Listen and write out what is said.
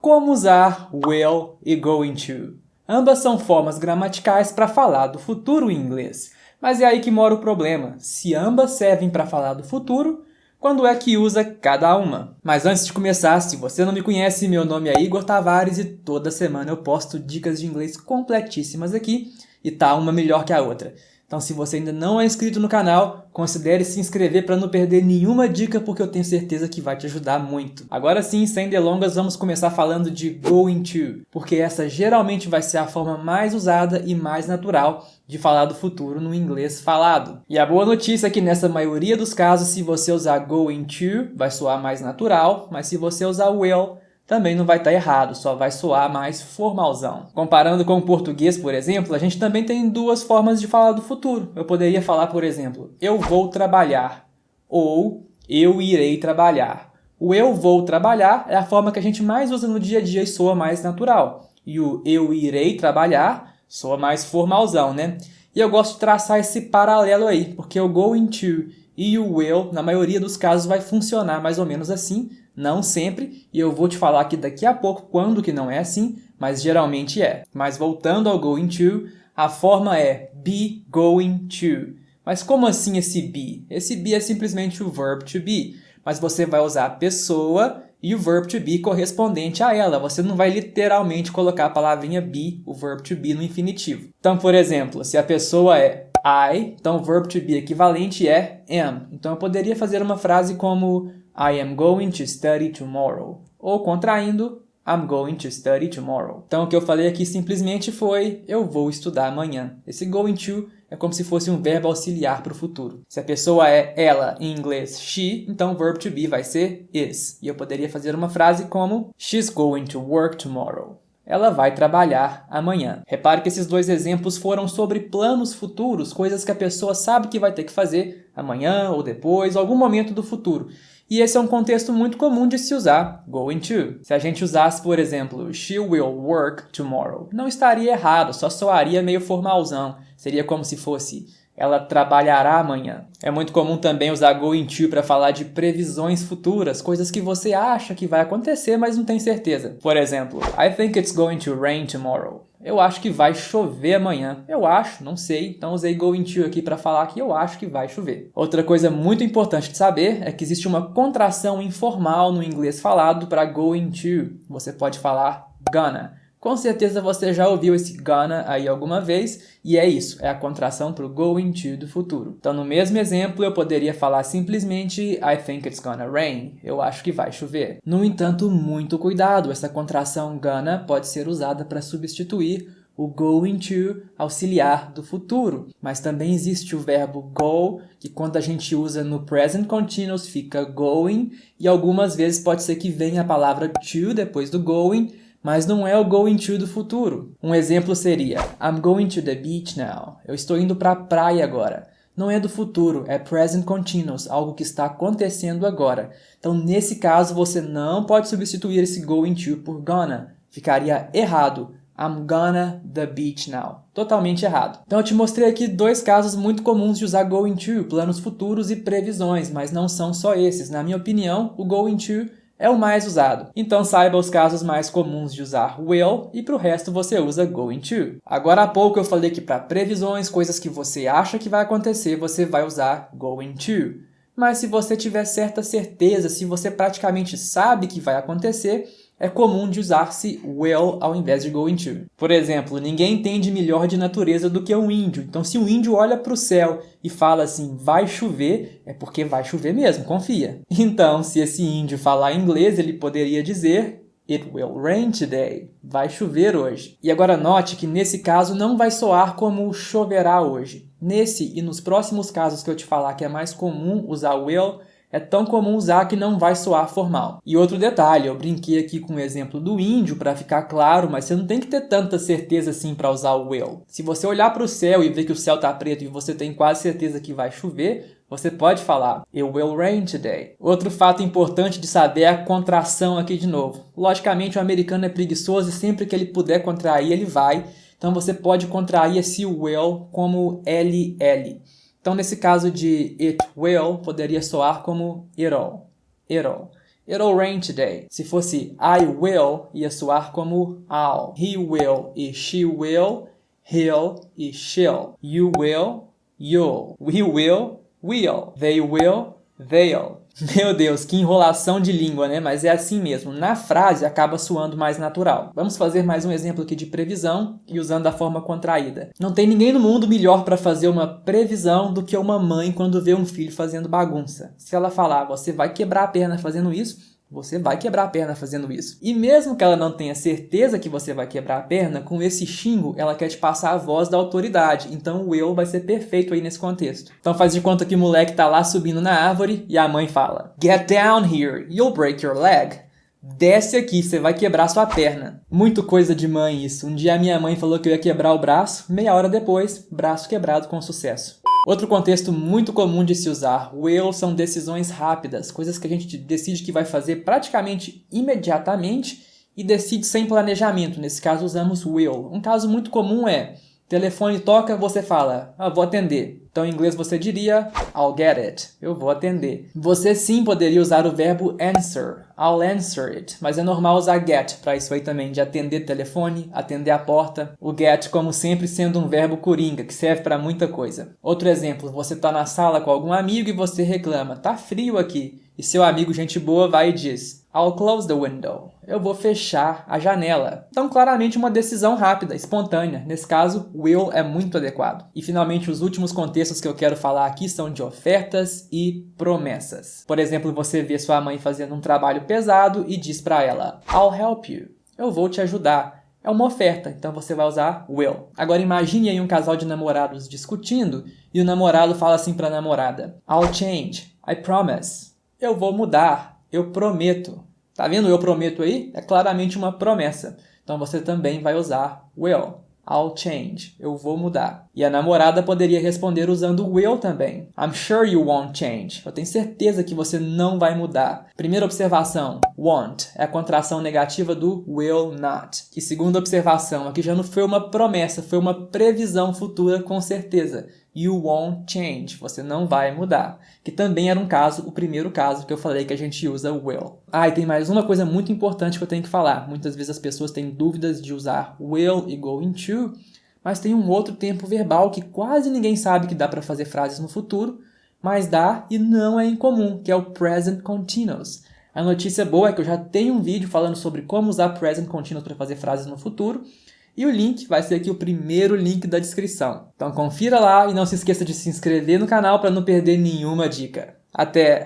Como usar will e going to? Ambas são formas gramaticais para falar do futuro em inglês. Mas é aí que mora o problema. Se ambas servem para falar do futuro, quando é que usa cada uma? Mas antes de começar, se você não me conhece, meu nome é Igor Tavares e toda semana eu posto dicas de inglês completíssimas aqui e tá uma melhor que a outra. Então, se você ainda não é inscrito no canal, considere se inscrever para não perder nenhuma dica, porque eu tenho certeza que vai te ajudar muito. Agora sim, sem delongas, vamos começar falando de going to, porque essa geralmente vai ser a forma mais usada e mais natural de falar do futuro no inglês falado. E a boa notícia é que nessa maioria dos casos, se você usar going to, vai soar mais natural, mas se você usar will, também não vai estar errado, só vai soar mais formalzão. Comparando com o português, por exemplo, a gente também tem duas formas de falar do futuro. Eu poderia falar, por exemplo, eu vou trabalhar ou eu irei trabalhar. O eu vou trabalhar é a forma que a gente mais usa no dia a dia e soa mais natural. E o eu irei trabalhar soa mais formalzão, né? E eu gosto de traçar esse paralelo aí, porque o going to e o will, na maioria dos casos, vai funcionar mais ou menos assim. Não sempre, e eu vou te falar aqui daqui a pouco quando que não é assim, mas geralmente é. Mas voltando ao going to, a forma é be going to. Mas como assim esse be? Esse be é simplesmente o verb to be, mas você vai usar a pessoa e o verb to be correspondente a ela. Você não vai literalmente colocar a palavrinha be, o verb to be, no infinitivo. Então, por exemplo, se a pessoa é I, então o verb to be equivalente é am. Então eu poderia fazer uma frase como I am going to study tomorrow. Ou contraindo, I'm going to study tomorrow. Então o que eu falei aqui simplesmente foi eu vou estudar amanhã. Esse going to é como se fosse um verbo auxiliar para o futuro. Se a pessoa é ela em inglês she, então o verb to be vai ser is. E eu poderia fazer uma frase como she's going to work tomorrow. Ela vai trabalhar amanhã. Repare que esses dois exemplos foram sobre planos futuros, coisas que a pessoa sabe que vai ter que fazer amanhã ou depois, algum momento do futuro. E esse é um contexto muito comum de se usar going to. Se a gente usasse, por exemplo, she will work tomorrow, não estaria errado, só soaria meio formalzão. Seria como se fosse ela trabalhará amanhã. É muito comum também usar going to para falar de previsões futuras, coisas que você acha que vai acontecer, mas não tem certeza. Por exemplo, I think it's going to rain tomorrow. Eu acho que vai chover amanhã. Eu acho, não sei, então usei going to aqui para falar que eu acho que vai chover. Outra coisa muito importante de saber é que existe uma contração informal no inglês falado para going to. Você pode falar gonna. Com certeza você já ouviu esse gonna aí alguma vez, e é isso, é a contração para o going to do futuro. Então, no mesmo exemplo, eu poderia falar simplesmente I think it's gonna rain. Eu acho que vai chover. No entanto, muito cuidado, essa contração gonna pode ser usada para substituir o going to auxiliar do futuro. Mas também existe o verbo go, que quando a gente usa no present continuous fica going, e algumas vezes pode ser que venha a palavra to depois do going, mas não é o going to do futuro. Um exemplo seria I'm going to the beach now. Eu estou indo para a praia agora. Não é do futuro, é present continuous, algo que está acontecendo agora. Então, nesse caso, você não pode substituir esse going to por gonna. Ficaria errado. I'm gonna the beach now. Totalmente errado. Então, eu te mostrei aqui dois casos muito comuns de usar going to, planos futuros e previsões, mas não são só esses. Na minha opinião, o going to é o mais usado. Então saiba os casos mais comuns de usar will e para o resto você usa going to. Agora há pouco eu falei que para previsões, coisas que você acha que vai acontecer, você vai usar going to. Mas se você tiver certa certeza, se você praticamente sabe que vai acontecer, é comum de usar-se will ao invés de going to. Por exemplo, ninguém entende melhor de natureza do que um índio. Então, se um índio olha para o céu e fala assim, vai chover, é porque vai chover mesmo, confia. Então, se esse índio falar inglês, ele poderia dizer It will rain today. Vai chover hoje. E agora note que nesse caso não vai soar como choverá hoje. Nesse e nos próximos casos que eu te falar que é mais comum usar will, é tão comum usar que não vai soar formal. E outro detalhe, eu brinquei aqui com o exemplo do índio para ficar claro, mas você não tem que ter tanta certeza assim para usar o will. Se você olhar para o céu e ver que o céu está preto e você tem quase certeza que vai chover, você pode falar It will rain today. Outro fato importante de saber é a contração aqui de novo. Logicamente o americano é preguiçoso e sempre que ele puder contrair ele vai. Então você pode contrair esse will como LL. Então, nesse caso de it will, poderia soar como it'll, it'll. It'll rain today. Se fosse I will, ia soar como I'll. He will e she will, he'll e she'll. You will, you'll. We will, we'll. They will, they'll. Meu Deus, que enrolação de língua, né? Mas é assim mesmo. Na frase acaba soando mais natural. Vamos fazer mais um exemplo aqui de previsão e usando a forma contraída. Não tem ninguém no mundo melhor para fazer uma previsão do que uma mãe quando vê um filho fazendo bagunça. Se ela falar, você vai quebrar a perna fazendo isso, você vai quebrar a perna fazendo isso. E mesmo que ela não tenha certeza que você vai quebrar a perna, com esse xingo, ela quer te passar a voz da autoridade. Então o will vai ser perfeito aí nesse contexto. Então faz de conta que o moleque tá lá subindo na árvore e a mãe fala: Get down here, you'll break your leg. Desce aqui, você vai quebrar sua perna. Muito coisa de mãe isso. Um dia a minha mãe falou que eu ia quebrar o braço, meia hora depois, braço quebrado com sucesso. Outro contexto muito comum de se usar will são decisões rápidas, coisas que a gente decide que vai fazer praticamente imediatamente e decide sem planejamento. Nesse caso usamos will. Um caso muito comum é: telefone toca, você fala, vou atender. Então, em inglês você diria, I'll get it. Eu vou atender. Você sim poderia usar o verbo answer. I'll answer it. Mas é normal usar get para isso aí também, de atender telefone, atender a porta. O get, como sempre, sendo um verbo coringa, que serve para muita coisa. Outro exemplo, você está na sala com algum amigo e você reclama, tá frio aqui. E seu amigo, gente boa, vai e diz, I'll close the window. Eu vou fechar a janela. Então, claramente uma decisão rápida, espontânea. Nesse caso, will é muito adequado. E, finalmente, os últimos contextos que eu quero falar aqui são de ofertas e promessas. Por exemplo, você vê sua mãe fazendo um trabalho pesado e diz para ela, I'll help you. Eu vou te ajudar. É uma oferta, então você vai usar will. Agora imagine aí um casal de namorados discutindo e o namorado fala assim para a namorada, I'll change, I promise. Eu vou mudar, eu prometo. Tá vendo eu prometo aí? É claramente uma promessa. Então você também vai usar will. I'll change. Eu vou mudar. E a namorada poderia responder usando will também. I'm sure you won't change. Eu tenho certeza que você não vai mudar. Primeira observação, won't é a contração negativa do will not. E segunda observação, aqui já não foi uma promessa, foi uma previsão futura com certeza. You won't change. Você não vai mudar. Que também era um caso, o primeiro caso que eu falei que a gente usa will. E tem mais uma coisa muito importante que eu tenho que falar. Muitas vezes as pessoas têm dúvidas de usar will e going to, mas tem um outro tempo verbal que quase ninguém sabe que dá para fazer frases no futuro, mas dá e não é incomum, que é o present continuous. A notícia boa é que eu já tenho um vídeo falando sobre como usar present continuous para fazer frases no futuro, e o link vai ser aqui o primeiro link da descrição. Então confira lá e não se esqueça de se inscrever no canal para não perder nenhuma dica. Até!